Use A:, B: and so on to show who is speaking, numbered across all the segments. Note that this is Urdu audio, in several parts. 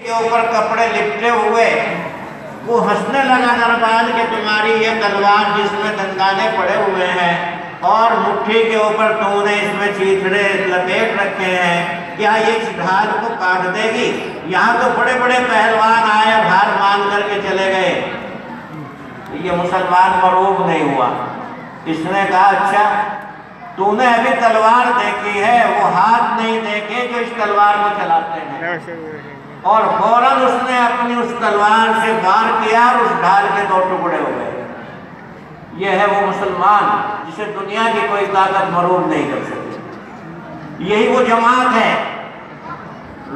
A: کے اوپر کپڑے لپٹے ہوئے، وہ ہنسنے لگا دربار کہ تمہاری یہ تلوار جس میں دندانے پڑے ہوئے ہیں اور مٹھی کے اوپر تو نے اس میں چیتڑے لپیٹ رکھے ہیں، کیا یہ اس ڈھال کو کاٹ دے گی؟ یہاں تو بڑے بڑے پہلوان آئے اور ہار مان کر کے چلے گئے، یہ مسلمان مرعوب نہیں ہوا۔ اس نے کہا اچھا تو نے ابھی تلوار دیکھی ہے، وہ ہاتھ نہیں دیکھے جو اس تلوار کو چلاتے ہیں، اور فوراً اس نے اپنی اس تلوار سے وار کیا اور اس ڈھال کے دو ٹکڑے ہو گئے۔ یہ ہے وہ مسلمان جسے دنیا کی کوئی طاقت مرعوب نہیں کر سکتی۔ یہی وہ جماعت ہے۔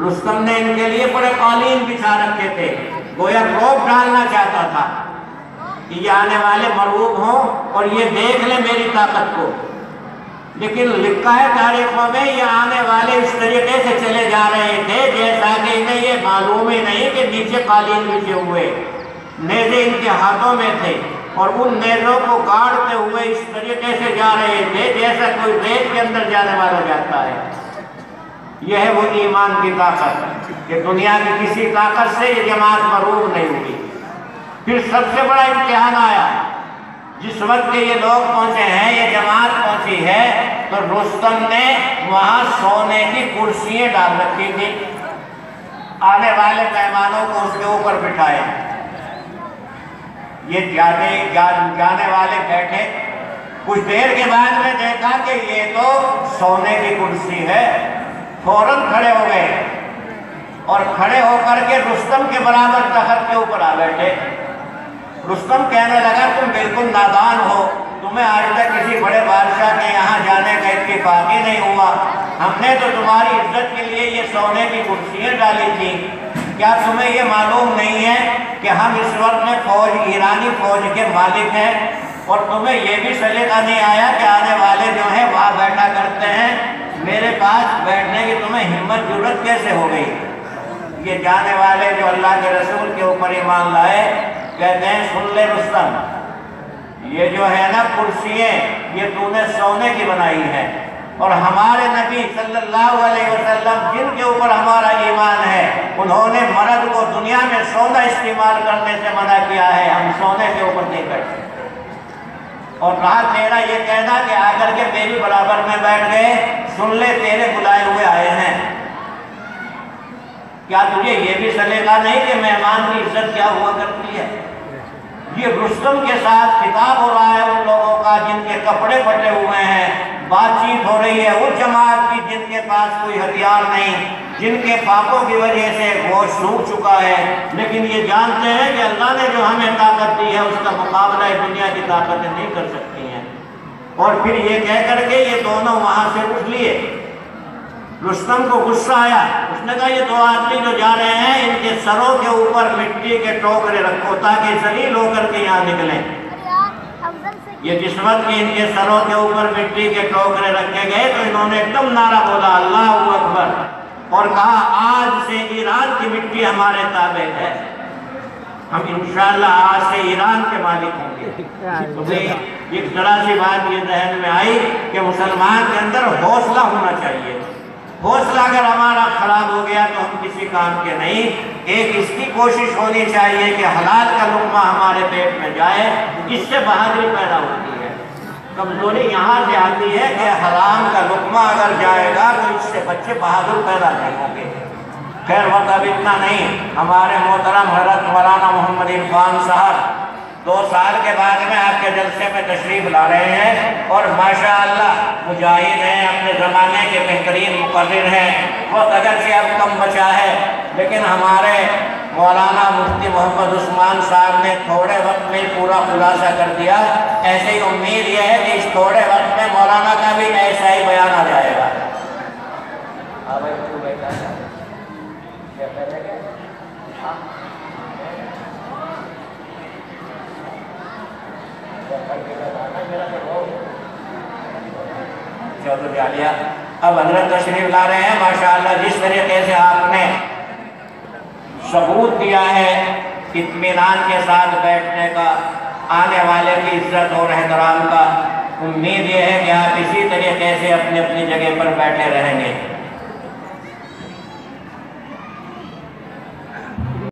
A: رستم نے ان کے لیے بڑے قالین بچھا رکھے تھے، گویا روب ڈالنا چاہتا تھا کہ یہ آنے والے مرعوب ہوں اور یہ دیکھ لیں میری طاقت کو، لیکن لکھا ہے تاریخوں میں یہ آنے والے اس طریقے سے چلے جا رہے تھے جیسا کہ انہیں یہ معلوم ہی نہیں کہ نیچے قالین بچھے ہوئے، نیزے ان کے ہاتھوں میں تھے اور ان نیزوں کو گاڑتے ہوئے اس طریقے سے جا رہے تھے جیسا کوئی ریت کے اندر جانے والا جاتا ہے۔ یہ ہے وہ ایمان کی طاقت کہ دنیا کی کسی طاقت سے یہ جماعت مرعوب نہیں ہوئی۔ پھر سب سے بڑا امتحان آیا، جس وقت یہ لوگ پہنچے ہیں، یہ جماعت پہنچی ہے، تو رستم نے وہاں سونے کی کرسیاں ڈال رکھی تھی، آنے والے مہمانوں کو اس کے اوپر بٹھائے، یہ جانے والے بیٹھے، کچھ دیر کے بعد میں دیکھا کہ یہ تو سونے کی کرسی ہے، فوراً کھڑے ہو گئے اور کھڑے ہو کر کے رستم کے برابر تخت کے اوپر آ بیٹھے۔ رستم کہنے لگا تم بالکل نادان ہو، تمہیں آج تک کسی بڑے بادشاہ کے یہاں جانے کا اتفاق ہی نہیں ہوا، ہم نے تو تمہاری عزت کے لیے یہ سونے کی کرسیاں ڈالی تھی، کیا تمہیں یہ معلوم نہیں ہے کہ ہم اس وقت میں ایرانی فوج کے مالک ہیں، اور تمہیں یہ بھی سلیقہ نہیں آیا کہ آنے والے جو ہیں وہاں بیٹھا کرتے ہیں، میرے پاس بیٹھنے کی تمہیں ہمت جرأت کیسے ہو گئی؟ یہ جانے والے جو اللہ کے رسول کے اوپر ایمان لائے کہتے ہیں سن لے رستم، یہ جو ہے نا کرسیاں یہ تو نے سونے کی بنائی ہے، اور ہمارے نبی صلی اللہ علیہ وسلم جن کے اوپر ہمارا ایمان ہے انہوں نے مرد کو دنیا میں سونا استعمال کرنے سے منع کیا ہے، ہم سونے کے اوپر نہیں بیٹھ سکتے۔ اور رہا تیرا یہ کہنا کہ آ کر کے میری برابر میں بیٹھ گئے، سن لے تیرے بلائے ہوئے آئے ہیں، کیا تجھے یہ بھی سلیقہ نہیں کہ مہمان کی عزت کیا ہوا کرتی ہے؟ یہ رستم کے ساتھ خطاب ہو رہا ہے ان لوگوں کا جن کے کپڑے پھٹے ہوئے ہیں، بات چیت ہو رہی ہے اس جماعت کی جن کے پاس کوئی ہتھیار نہیں، جن کے پاپوں کی وجہ سے گوشت سوکھ چکا ہے، لیکن یہ جانتے ہیں کہ اللہ نے جو ہمیں طاقت دی ہے اس کا مقابلہ دنیا کی طاقتیں نہیں کر سکتی ہیں۔ اور پھر یہ کہہ کر کے یہ دونوں وہاں سے اٹھ لیے۔ رستم کو غصہ آیا، اس نے کہا یہ دو آدمی جو جا رہے ہیں ان کے سروں کے اوپر مٹی کے ٹوکرے رکھو تاکہ ذلیل ہو کر کے یہاں نکلیں۔ یہ جس وقت ان کے سروں کے اوپر مٹی کے ٹوکرے رکھے گئے تو انہوں نے ایک دم نعرہ بولا اللہ اکبر، اور کہا آج سے ایران کی مٹی ہمارے تابع ہے، ہم انشاءاللہ آج سے ایران کے مالک ہوں گے۔ تو ایک ذرا سی بات یہ ذہن میں آئی کہ مسلمان کے اندر حوصلہ ہونا چاہیے، حوصلہ اگر ہمارا خراب ہو گیا تو ہم کسی کام کے نہیں۔ ایک اس کی کوشش ہونی چاہیے کہ حلال کا لقمہ ہمارے پیٹ میں جائے، اس سے بہادری پیدا ہوتی ہے۔ کمزوری یہاں سے آتی ہے کہ حرام کا لقمہ اگر جائے گا تو اس سے بچے بہادر پیدا نہیں ہوں گے۔ خیر وقت اب اتنا نہیں، ہمارے محترم حضرت مولانا محمد عرفان صاحب 2 سال کے بعد میں آپ کے جلسے میں تشریف لا رہے ہیں، اور ماشاءاللہ مجاہد ہیں، اپنے زمانے کے بہترین مقرر ہیں۔ وقت اگرچہ اب کم بچا ہے لیکن ہمارے مولانا مفتی محمد عثمان صاحب نے تھوڑے وقت میں پورا خلاصہ کر دیا۔ ایسے ہی امید یہ ہے کہ اس تھوڑے وقت میں مولانا کا بھی ایسا ہی بیان آ جائے گا۔ چلو جالیا اب حضرت تشریف لا رہے ہیں۔ ماشاءاللہ جس طریقے سے آپ نے ثبوت دیا ہے اطمینان کے ساتھ بیٹھنے کا، آنے والے کی عزت اور احترام کا، امید یہ ہے کہ آپ اسی طریقے سے اپنی اپنی جگہ پر بیٹھے رہیں گے۔